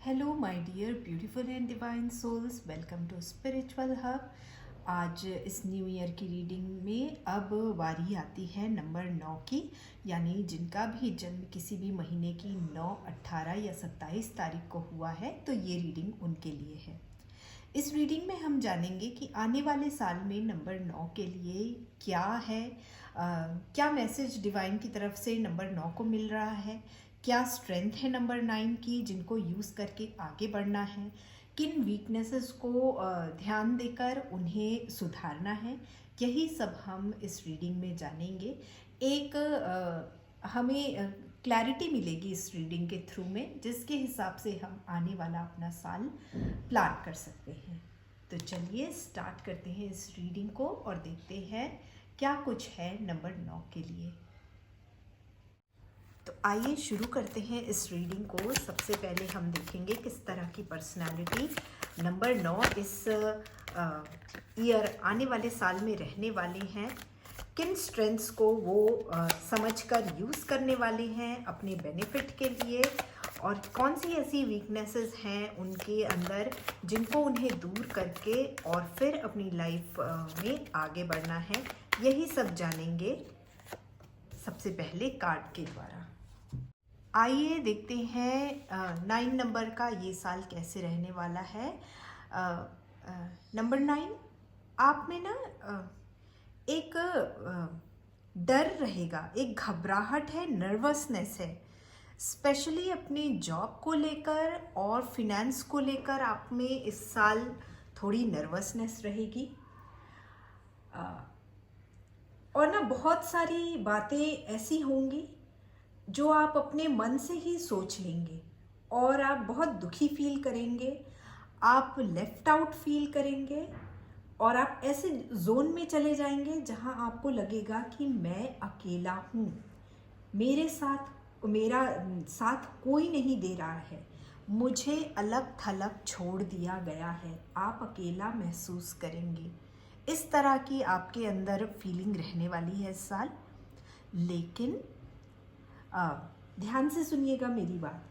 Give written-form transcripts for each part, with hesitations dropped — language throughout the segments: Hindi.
Hello my dear beautiful and divine souls, welcome to spiritual hub. आज इस न्यू ईयर की रीडिंग में अब बारी आती है नंबर 9 की, यानी जिनका भी जन्म किसी भी महीने की 9, 18 या 27 तारीख को हुआ है, तो ये रीडिंग उनके लिए है। इस रीडिंग में हम जानेंगे कि आने वाले साल में नंबर 9 के लिए क्या है, क्या मैसेज डिवाइन की तरफ से नंबर 9 को मिल रहा है, क्या स्ट्रेंथ है नंबर 9 की जिनको यूज़ करके आगे बढ़ना है, किन वीकनेसेस को ध्यान देकर उन्हें सुधारना है। यही सब हम इस रीडिंग में जानेंगे। एक हमें क्लैरिटी मिलेगी इस रीडिंग के थ्रू में, जिसके हिसाब से हम आने वाला अपना साल प्लान कर सकते हैं। तो चलिए स्टार्ट करते हैं इस रीडिंग को और देखते हैं क्या कुछ है नंबर 9 के लिए। तो आइए शुरू करते हैं इस रीडिंग को। सबसे पहले हम देखेंगे किस तरह की पर्सनालिटी नंबर 9 इस ईयर आने वाले साल में रहने वाले हैं, किन स्ट्रेंथ्स को वो समझकर यूज़ करने वाले हैं अपने बेनिफिट के लिए, और कौन सी ऐसी वीकनेसेस हैं उनके अंदर जिनको उन्हें दूर करके और फिर अपनी लाइफ में आगे बढ़ना है। यही सब जानेंगे सबसे पहले कार्ड के द्वारा। आइए देखते हैं 9 नंबर का ये साल कैसे रहने वाला है। नंबर 9 आप में ना एक डर रहेगा, एक घबराहट है, नर्वसनेस है, स्पेशली अपनी जॉब को लेकर और फिनेंस को लेकर आप में इस साल थोड़ी नर्वसनेस रहेगी। और ना बहुत सारी बातें ऐसी होंगी जो आप अपने मन से ही सोच लेंगे और आप बहुत दुखी फील करेंगे, आप लेफ्ट आउट फील करेंगे और आप ऐसे जोन में चले जाएंगे जहां आपको लगेगा कि मैं अकेला हूँ, मेरा साथ कोई नहीं दे रहा है, मुझे अलग थलग छोड़ दिया गया है। आप अकेला महसूस करेंगे। इस तरह की आपके अंदर फीलिंग रहने वाली है इस साल। लेकिन ध्यान से सुनिएगा मेरी बात।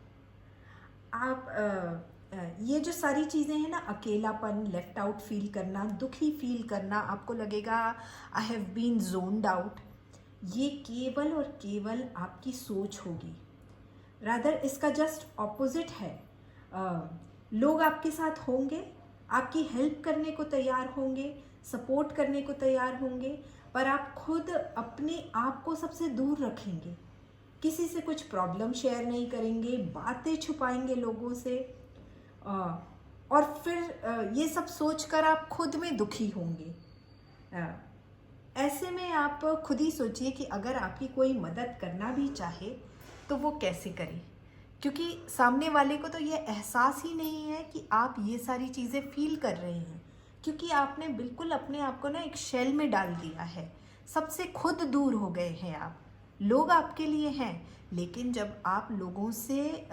आप ये जो सारी चीज़ें हैं ना, अकेलापन, लेफ्ट आउट फील करना, दुखी फील करना, आपको लगेगा I have been zoned out, ये केवल और केवल आपकी सोच होगी। रादर इसका जस्ट ऑपोजिट है। लोग आपके साथ होंगे, आपकी हेल्प करने को तैयार होंगे, सपोर्ट करने को तैयार होंगे, पर आप खुद अपने आप को सबसे दूर रखेंगे, किसी से कुछ प्रॉब्लम शेयर नहीं करेंगे, बातें छुपाएंगे लोगों से, और फिर ये सब सोचकर आप खुद में दुखी होंगे। ऐसे में आप खुद ही सोचिए कि अगर आपकी कोई मदद करना भी चाहे तो वो कैसे करे, क्योंकि सामने वाले को तो ये एहसास ही नहीं है कि आप ये सारी चीज़ें फील कर रहे हैं, क्योंकि आपने बिल्कुल अपने आप को ना एक शेल में डाल दिया है, सबसे खुद दूर हो गए हैं आप। लोग आपके लिए हैं, लेकिन जब आप लोगों से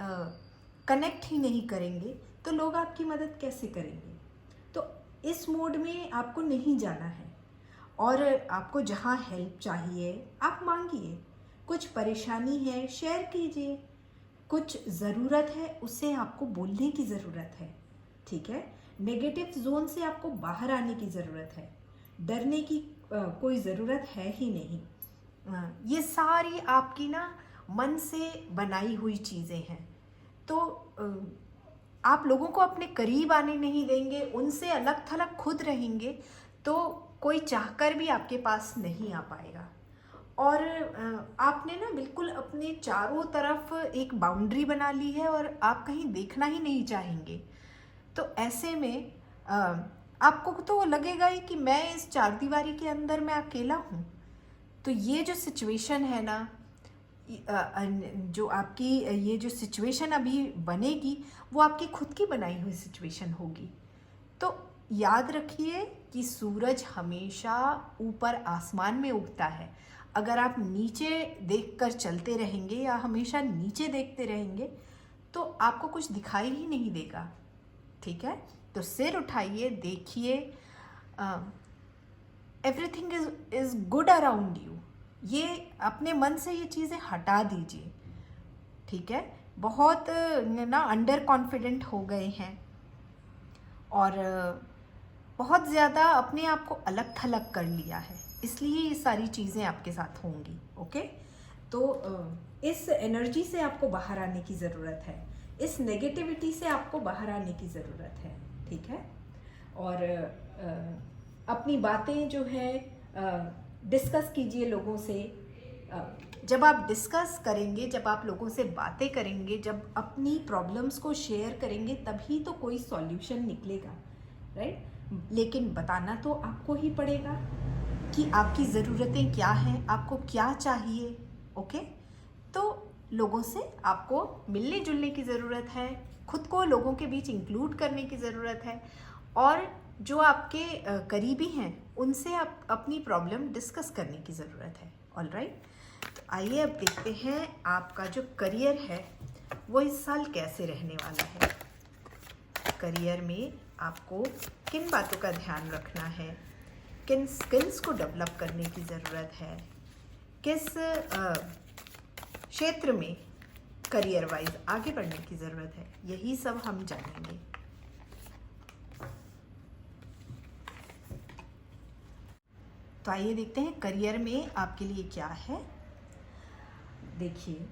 कनेक्ट ही नहीं करेंगे तो लोग आपकी मदद कैसे करेंगे। तो इस मोड में आपको नहीं जाना है, और आपको जहाँ हेल्प चाहिए आप मांगिए, कुछ परेशानी है शेयर कीजिए, कुछ ज़रूरत है उससे आपको बोलने की ज़रूरत है, ठीक है। नेगेटिव जोन से आपको बाहर आने की ज़रूरत है, डरने की कोई ज़रूरत है ही नहीं। ये सारी आपकी ना मन से बनाई हुई चीज़ें हैं। तो आप लोगों को अपने करीब आने नहीं देंगे, उनसे अलग थलग खुद रहेंगे, तो कोई चाहकर भी आपके पास नहीं आ पाएगा। और आपने ना बिल्कुल अपने चारों तरफ एक बाउंड्री बना ली है और आप कहीं देखना ही नहीं चाहेंगे। तो ऐसे में आपको तो लगेगा ही कि मैं इस चारदीवारी के अंदर मैं अकेला हूँ। तो ये जो सिचुएशन है ना, जो आपकी ये जो सिचुएशन अभी बनेगी वो आपकी खुद की बनाई हुई सिचुएशन होगी। तो याद रखिए कि सूरज हमेशा ऊपर आसमान में उगता है। अगर आप नीचे देखकर चलते रहेंगे या हमेशा नीचे देखते रहेंगे तो आपको कुछ दिखाई ही नहीं देगा, ठीक है। तो सिर उठाइए, देखिए, everything is good around you. ये अपने मन से ये चीज़ें हटा दीजिए, ठीक है। बहुत ना अंडर कॉन्फिडेंट हो गए हैं और बहुत ज़्यादा अपने आप को अलग थलग कर लिया है, इसलिए ये सारी चीज़ें आपके साथ होंगी। ओके, तो इस एनर्जी से आपको बाहर आने की ज़रूरत है, इस नेगेटिविटी से आपको बाहर आने की ज़रूरत है, ठीक है। और अपनी बातें जो है डिस्कस कीजिए लोगों से। जब आप डिस्कस करेंगे, जब आप लोगों से बातें करेंगे, जब अपनी प्रॉब्लम्स को शेयर करेंगे, तभी तो कोई सॉल्यूशन निकलेगा, राइट। लेकिन बताना तो आपको ही पड़ेगा कि आपकी ज़रूरतें क्या हैं, आपको क्या चाहिए। ओके, तो लोगों से आपको मिलने जुलने की ज़रूरत है, खुद को लोगों के बीच इंक्लूड करने की ज़रूरत है, और जो आपके करीबी हैं उनसे आप अपनी प्रॉब्लम डिस्कस करने की ज़रूरत है। ऑलराइट, तो आइए अब देखते हैं आपका जो करियर है वो इस साल कैसे रहने वाला है। करियर में आपको किन बातों का ध्यान रखना है, किन स्किल्स को डेवलप करने की ज़रूरत है, किस क्षेत्र में करियर वाइज आगे बढ़ने की ज़रूरत है, यही सब हम जानेंगे। तो आइए देखते हैं करियर में आपके लिए क्या है। देखिए,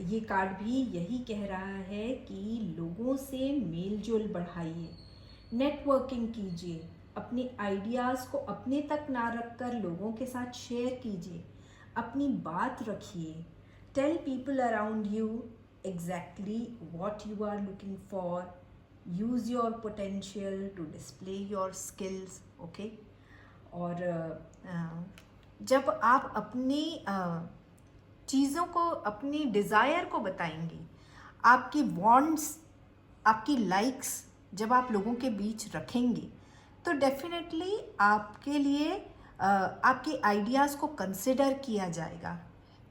ये कार्ड भी यही कह रहा है कि लोगों से मेल जोल बढ़ाइए, नेटवर्किंग कीजिए, अपने आइडियाज़ को अपने तक ना रखकर लोगों के साथ शेयर कीजिए, अपनी बात रखिए। Tell people around you exactly what you are looking for, use your potential to display your skills. Okay, और जब आप अपनी चीज़ों को, अपनी डिज़ायर को बताएंगे, आपकी वांट्स, आपकी लाइक्स जब आप लोगों के बीच रखेंगे, तो डेफिनेटली आपके लिए आपके आइडियाज़ को कंसिडर किया जाएगा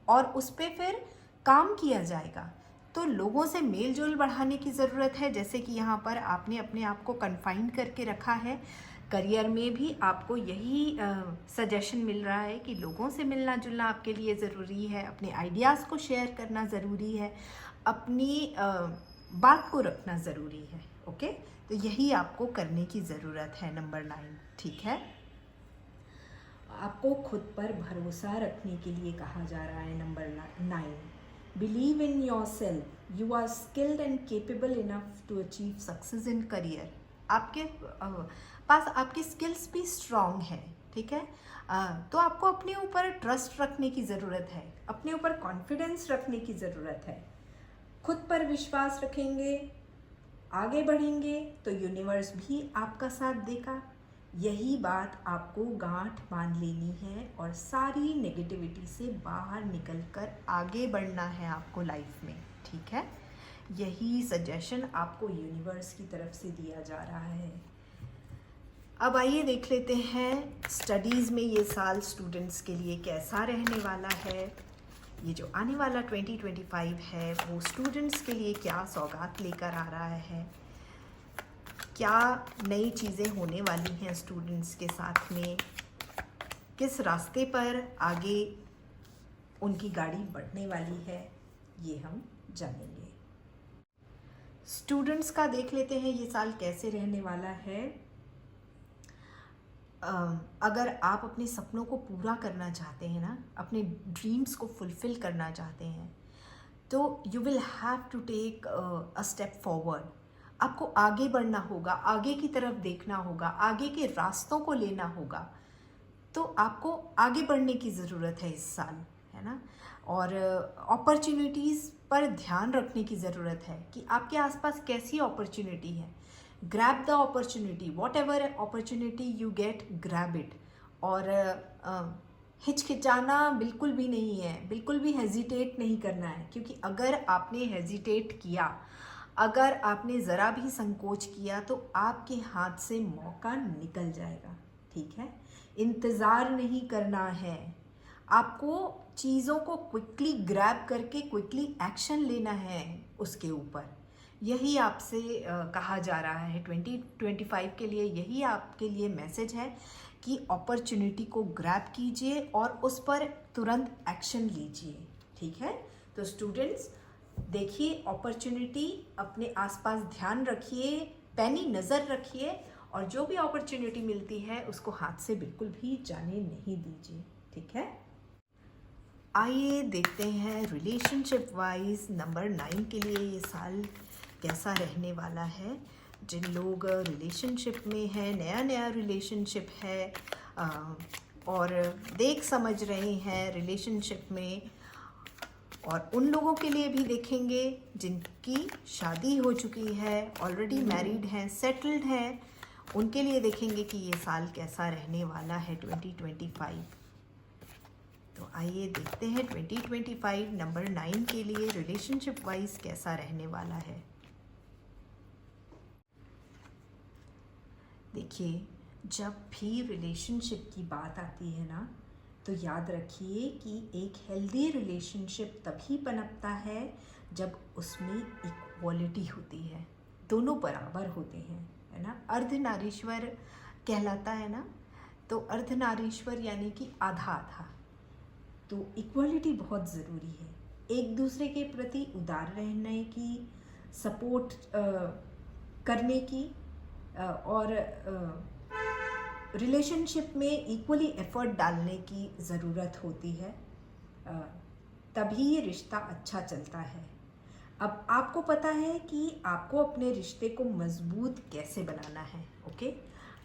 और उस पर फिर काम किया जाएगा। तो लोगों से मेल जोल बढ़ाने की ज़रूरत है, जैसे कि यहाँ पर आपने अपने आप को कन्फाइंड करके रखा है। करियर में भी आपको यही सजेशन मिल रहा है कि लोगों से मिलना जुलना आपके लिए ज़रूरी है, अपने आइडियाज़ को शेयर करना ज़रूरी है, अपनी बात को रखना ज़रूरी है। ओके, तो यही आपको करने की ज़रूरत है। नंबर 9, ठीक है। आपको खुद पर भरोसा रखने के लिए कहा जा रहा है। Number 9, believe in yourself, you are skilled and capable enough to achieve success in career. आपके पास आपकी स्किल्स भी स्ट्रॉन्ग है, ठीक है। तो आपको अपने ऊपर ट्रस्ट रखने की ज़रूरत है, अपने ऊपर कॉन्फिडेंस रखने की ज़रूरत है। खुद पर विश्वास रखेंगे, आगे बढ़ेंगे, तो यूनिवर्स भी आपका साथ देगा। यही बात आपको गांठ बांध लेनी है और सारी नेगेटिविटी से बाहर निकलकर आगे बढ़ना है आपको लाइफ में, ठीक है। यही सजेशन आपको यूनिवर्स की तरफ से दिया जा रहा है। अब आइए देख लेते हैं स्टडीज़ में ये साल स्टूडेंट्स के लिए कैसा रहने वाला है। ये जो आने वाला 2025 है वो स्टूडेंट्स के लिए क्या सौगात लेकर आ रहा है, क्या नई चीज़ें होने वाली हैं स्टूडेंट्स के साथ में, किस रास्ते पर आगे उनकी गाड़ी बढ़ने वाली है, ये हम जानेंगे। स्टूडेंट्स का देख लेते हैं ये साल कैसे रहने वाला है। अगर आप अपने सपनों को पूरा करना चाहते हैं ना, अपने ड्रीम्स को फुलफ़िल करना चाहते हैं, तो you will have to take a step forward. आपको आगे बढ़ना होगा, आगे की तरफ देखना होगा, आगे के रास्तों को लेना होगा। तो आपको आगे बढ़ने की ज़रूरत है इस साल, है ना। और अपॉर्चुनिटीज़ पर ध्यान रखने की ज़रूरत है कि आपके आसपास कैसी अपॉर्चुनिटी है। Grab the opportunity, what ever opportunity you get, grab it. और हिचकिचाना बिल्कुल भी नहीं है, बिल्कुल भी हेजिटेट नहीं करना है, क्योंकि अगर आपने हेजिटेट किया, अगर आपने ज़रा भी संकोच किया, तो आपके हाथ से मौका निकल जाएगा, ठीक है। इंतज़ार नहीं करना है, आपको चीज़ों को क्विकली ग्रैब करके क्विकली एक्शन लेना है उसके ऊपर। यही आपसे कहा जा रहा है 2025 के लिए। यही आपके लिए मैसेज है कि अपॉर्चुनिटी को ग्रैब कीजिए और उस पर तुरंत एक्शन लीजिए, ठीक है। तो स्टूडेंट्स, देखिए अपॉर्चुनिटी, अपने आसपास ध्यान रखिए, पैनी नज़र रखिए, और जो भी अपॉर्चुनिटी मिलती है उसको हाथ से बिल्कुल भी जाने नहीं दीजिए, ठीक है। आइए देखते हैं रिलेशनशिप वाइज नंबर 9 के लिए ये साल कैसा रहने वाला है। जिन लोग रिलेशनशिप में है, नया नया रिलेशनशिप है और देख समझ रहे हैं रिलेशनशिप में, और उन लोगों के लिए भी देखेंगे जिनकी शादी हो चुकी है, ऑलरेडी मैरिड हैं, सेटल्ड हैं, उनके लिए देखेंगे कि ये साल कैसा रहने वाला है 2025। तो आइए देखते हैं 2025 नंबर 9 के लिए रिलेशनशिप वाइज कैसा रहने वाला है। देखिए, जब भी रिलेशनशिप की बात आती है ना, तो याद रखिए कि एक हेल्दी रिलेशनशिप तभी पनपता है जब उसमें इक्वालिटी होती है, दोनों बराबर होते हैं, है ना। अर्धनारीश्वर कहलाता है ना, तो अर्धनारीश्वर यानी कि आधा आधा। तो इक्वालिटी बहुत ज़रूरी है, एक दूसरे के प्रति उदार रहने की, सपोर्ट करने की, और रिलेशनशिप में इक्वली एफर्ट डालने की ज़रूरत होती है, तभी ये रिश्ता अच्छा चलता है। अब आपको पता है कि आपको अपने रिश्ते को मजबूत कैसे बनाना है, ओके।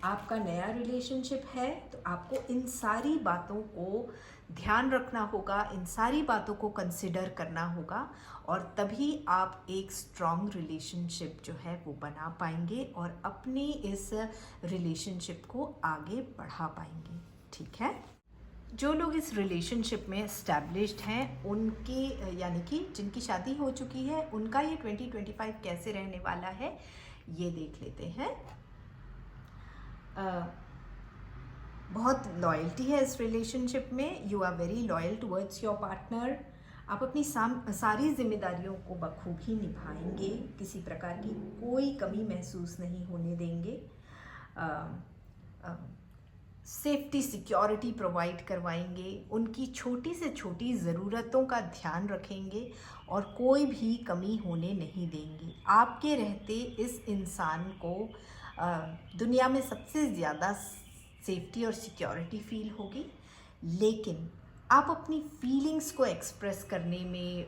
आपका नया रिलेशनशिप है तो आपको इन सारी बातों को ध्यान रखना होगा, इन सारी बातों को कंसिडर करना होगा, और तभी आप एक स्ट्रॉन्ग रिलेशनशिप जो है वो बना पाएंगे और अपनी इस रिलेशनशिप को आगे बढ़ा पाएंगे, ठीक है। जो लोग इस रिलेशनशिप में एस्टैब्लिश्ड हैं, उनके यानी कि जिनकी शादी हो चुकी है, उनका ये 2025 कैसे रहने वाला है ये देख लेते हैं। बहुत लॉयल्टी है इस रिलेशनशिप में, you are very loyal towards your partner. आप अपनी सारी जिम्मेदारियों को बखूबी निभाएंगे, किसी प्रकार की कोई कमी महसूस नहीं होने देंगे, सेफ्टी सिक्योरिटी प्रोवाइड करवाएंगे, उनकी छोटी से छोटी ज़रूरतों का ध्यान रखेंगे और कोई भी कमी होने नहीं देंगे। आपके रहते इस इंसान को दुनिया में सबसे ज़्यादा सेफ्टी और सिक्योरिटी फील होगी, लेकिन आप अपनी फीलिंग्स को एक्सप्रेस करने में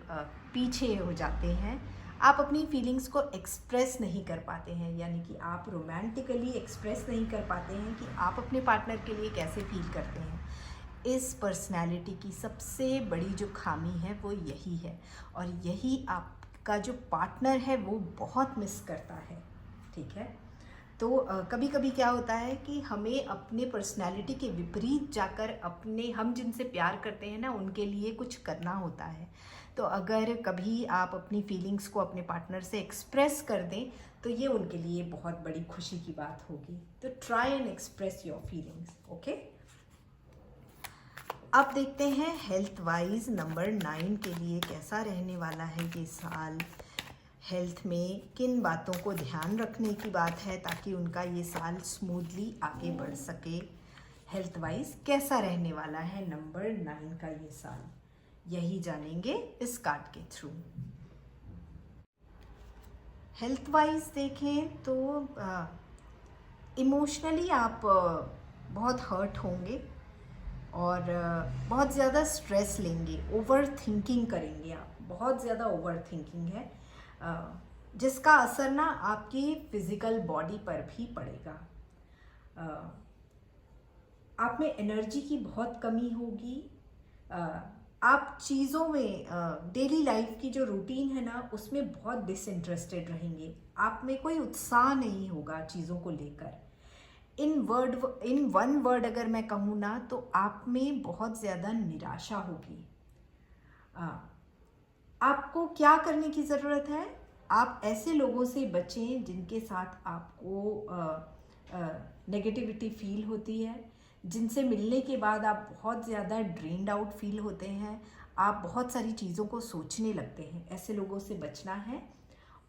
पीछे हो जाते हैं। आप अपनी फीलिंग्स को एक्सप्रेस नहीं कर पाते हैं, यानी कि आप रोमांटिकली एक्सप्रेस नहीं कर पाते हैं कि आप अपने पार्टनर के लिए कैसे फील करते हैं। इस पर्सनैलिटी की सबसे बड़ी जो खामी है वो यही है, और यही आपका जो पार्टनर है वो बहुत मिस करता है, ठीक है। तो कभी कभी क्या होता है कि हमें अपने पर्सनैलिटी के विपरीत जाकर अपने, हम जिनसे प्यार करते हैं ना, उनके लिए कुछ करना होता है। तो अगर कभी आप अपनी फीलिंग्स को अपने पार्टनर से एक्सप्रेस कर दें तो ये उनके लिए बहुत बड़ी खुशी की बात होगी। तो try and express your feelings, okay. अब देखते हैं हेल्थ वाइज नंबर 9 के लिए कैसा रहने वाला है ये साल। हेल्थ में किन बातों को ध्यान रखने की बात है ताकि उनका ये साल स्मूथली आगे बढ़ सके। हेल्थ वाइज कैसा रहने वाला है नंबर 9 का ये साल, यही जानेंगे इस कार्ड के थ्रू। हेल्थ वाइज देखें तो इमोशनली आप बहुत हर्ट होंगे और बहुत ज़्यादा स्ट्रेस लेंगे, ओवर थिंकिंग करेंगे आप, बहुत ज़्यादा ओवर थिंकिंग है, जिसका असर ना आपकी फिज़िकल बॉडी पर भी पड़ेगा। आप में एनर्जी की बहुत कमी होगी, आप चीज़ों में डेली लाइफ की जो रूटीन है ना उसमें बहुत डिसइंटरेस्टेड रहेंगे, आप में कोई उत्साह नहीं होगा चीज़ों को लेकर। इन वन वर्ड अगर मैं कहूँ ना तो आप में बहुत ज़्यादा निराशा होगी। आपको क्या करने की ज़रूरत है, आप ऐसे लोगों से बचें जिनके साथ आपको नेगेटिविटी फील होती है, जिनसे मिलने के बाद आप बहुत ज़्यादा ड्रेन्ड आउट फील होते हैं, आप बहुत सारी चीज़ों को सोचने लगते हैं। ऐसे लोगों से बचना है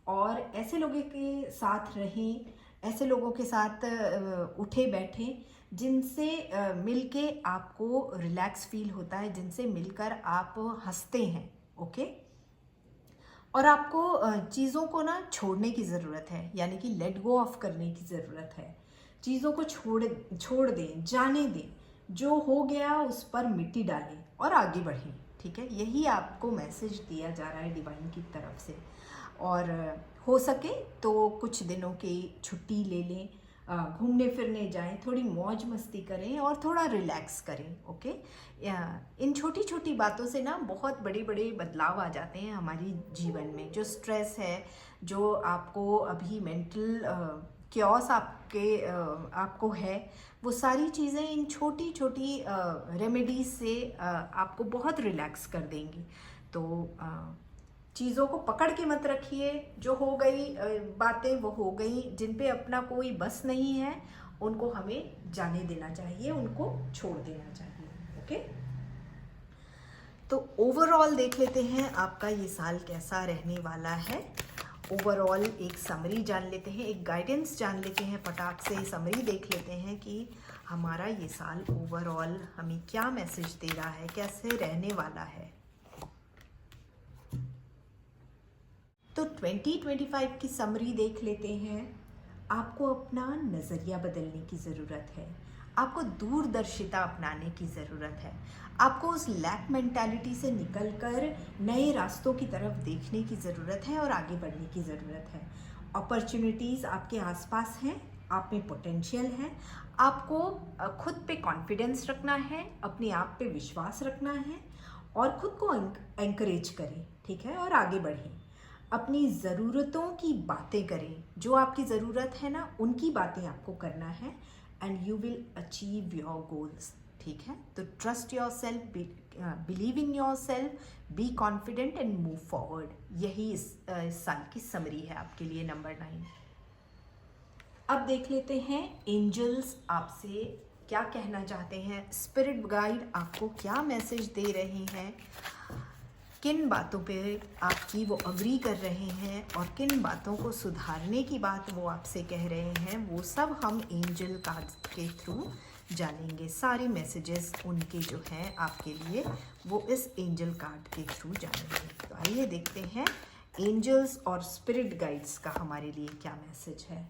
और ऐसे लोगों के साथ रहें, ऐसे लोगों के साथ उठे बैठें जिनसे मिलके आपको रिलैक्स फील होता है, जिनसे मिलकर आप हंसते हैं, ओके। और आपको चीज़ों को ना छोड़ने की ज़रूरत है, यानी कि लेट गो ऑफ करने की ज़रूरत है। चीज़ों को छोड़ दें, जाने दें, जो हो गया उस पर मिट्टी डालें और आगे बढ़ें। ठीक है, यही आपको मैसेज दिया जा रहा है डिवाइन की तरफ से। और हो सके तो कुछ दिनों की छुट्टी ले लें, घूमने फिरने जाएं, थोड़ी मौज मस्ती करें और थोड़ा रिलैक्स करें। ओके, इन छोटी छोटी बातों से ना बहुत बड़े बड़े बदलाव आ जाते हैं हमारी जीवन में। जो स्ट्रेस है, जो आपको अभी मेंटल क्योस आपको है, वो सारी चीज़ें इन छोटी छोटी रेमेडीज से आपको बहुत रिलैक्स कर देंगी। तो चीज़ों को पकड़ के मत रखिए। जो हो गई बातें वो हो गई, जिन पे अपना कोई बस नहीं है उनको हमें जाने देना चाहिए, उनको छोड़ देना चाहिए। ओके, तो ओवरऑल देख लेते हैं आपका ये साल कैसा रहने वाला है। ओवरऑल एक समरी जान लेते हैं, एक गाइडेंस जान लेते हैं, फटाक से समरी देख लेते हैं कि हमारा ये साल ओवरऑल हमें क्या मैसेज दे रहा है, कैसे रहने वाला है। तो 2025 की समरी देख लेते हैं। आपको अपना नज़रिया बदलने की ज़रूरत है, आपको दूरदर्शिता अपनाने की ज़रूरत है, आपको उस लैक मेंटालिटी से निकलकर नए रास्तों की तरफ देखने की ज़रूरत है और आगे बढ़ने की ज़रूरत है। अपॉर्चुनिटीज़ आपके आसपास हैं, आप में पोटेंशियल है। आपको खुद पे कॉन्फिडेंस रखना है, अपने आप पे विश्वास रखना है और खुद को एंकरेज करें। ठीक है, और आगे बढ़ें, अपनी ज़रूरतों की बातें करें। जो आपकी ज़रूरत है ना, उनकी बातें आपको करना है and you will achieve your goals. ठीक है, तो trust your self, believe in your self, be confident and move forward. यही इस साल की समरी है आपके लिए, नंबर 9। अब देख लेते हैं एंजल्स आपसे क्या कहना चाहते हैं, स्पिरिट गाइड आपको क्या मैसेज दे रहे हैं, किन बातों पे आपकी वो अग्री कर रहे हैं और किन बातों को सुधारने की बात वो आपसे कह रहे हैं, वो सब हम एंजल कार्ड्स के थ्रू जानेंगे। सारे मैसेजेस उनके जो हैं आपके लिए, वो इस एंजल कार्ड के थ्रू जानेंगे। तो आइए देखते हैं एंजल्स और स्पिरिट गाइड्स का हमारे लिए क्या मैसेज है।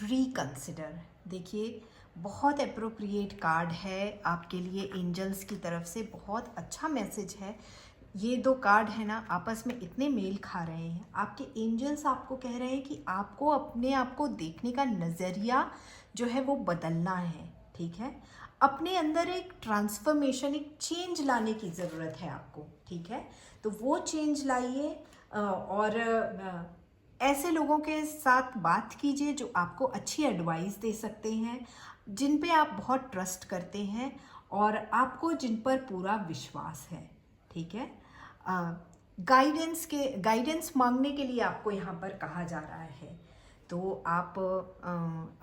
रिकंसिडर, देखिए बहुत अप्रोप्रिएट कार्ड है आपके लिए, एंजल्स की तरफ से बहुत अच्छा मैसेज है। ये दो कार्ड है ना, आपस में इतने मेल खा रहे हैं। आपके एंजल्स आपको कह रहे हैं कि आपको अपने आप को देखने का नज़रिया जो है वो बदलना है। ठीक है, अपने अंदर एक ट्रांसफॉर्मेशन, एक चेंज लाने की ज़रूरत है आपको। ठीक है, तो वो चेंज लाइए और ऐसे लोगों के साथ बात कीजिए जो आपको अच्छी एडवाइस दे सकते हैं, जिन पे आप बहुत ट्रस्ट करते हैं और आपको जिन पर पूरा विश्वास है। ठीक है, गाइडेंस मांगने के लिए आपको यहाँ पर कहा जा रहा है। तो आप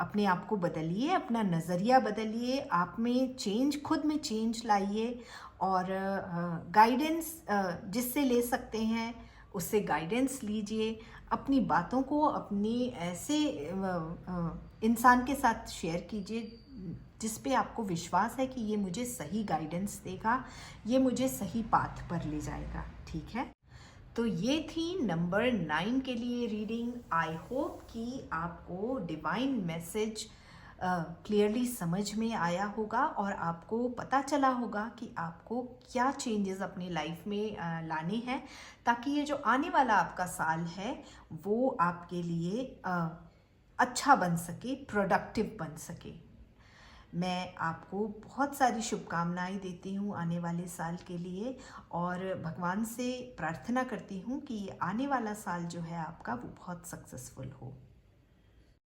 अपने आप को बदलिए, अपना नज़रिया बदलिए, आप में चेंज, खुद में चेंज लाइए और गाइडेंस जिससे ले सकते हैं उससे गाइडेंस लीजिए। अपनी बातों को अपने ऐसे इंसान के साथ शेयर कीजिए जिस पे आपको विश्वास है कि ये मुझे सही गाइडेंस देगा, ये मुझे सही पाथ पर ले जाएगा। ठीक है, तो ये थी नंबर 9 के लिए रीडिंग। आई होप कि आपको डिवाइन मैसेज क्लियरली समझ में आया होगा और आपको पता चला होगा कि आपको क्या चेंजेस अपनी लाइफ में लाने हैं, ताकि ये जो आने वाला आपका साल है वो आपके लिए अच्छा बन सके, प्रोडक्टिव बन सके। मैं आपको बहुत सारी शुभकामनाएं देती हूँ आने वाले साल के लिए और भगवान से प्रार्थना करती हूँ कि आने वाला साल जो है आपका वो बहुत सक्सेसफुल हो।